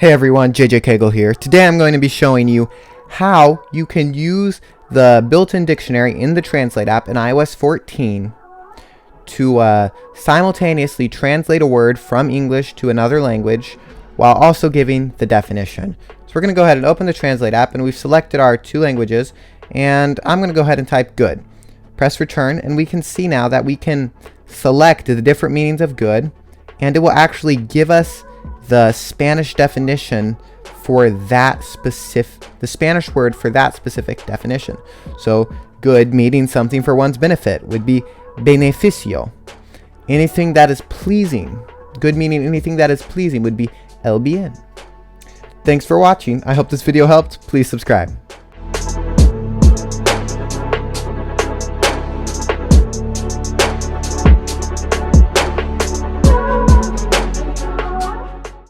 Hey everyone, JJ Kegel here. Today I'm going to be showing you how you can use the built-in dictionary in the Translate app in iOS 14 to simultaneously translate a word from English to another language while also giving the definition. So we're going to go ahead and open the Translate app, and we've selected our two languages, and I'm going to go ahead and type good. Press return, and we can see now that we can select the different meanings of good, and it will actually give us the Spanish definition for that the Spanish word for that specific definition. So good meaning something for one's benefit would be beneficio. Anything that is pleasing, good meaning anything that is pleasing would be el bien. Thanks for watching. I hope this video helped. Please subscribe.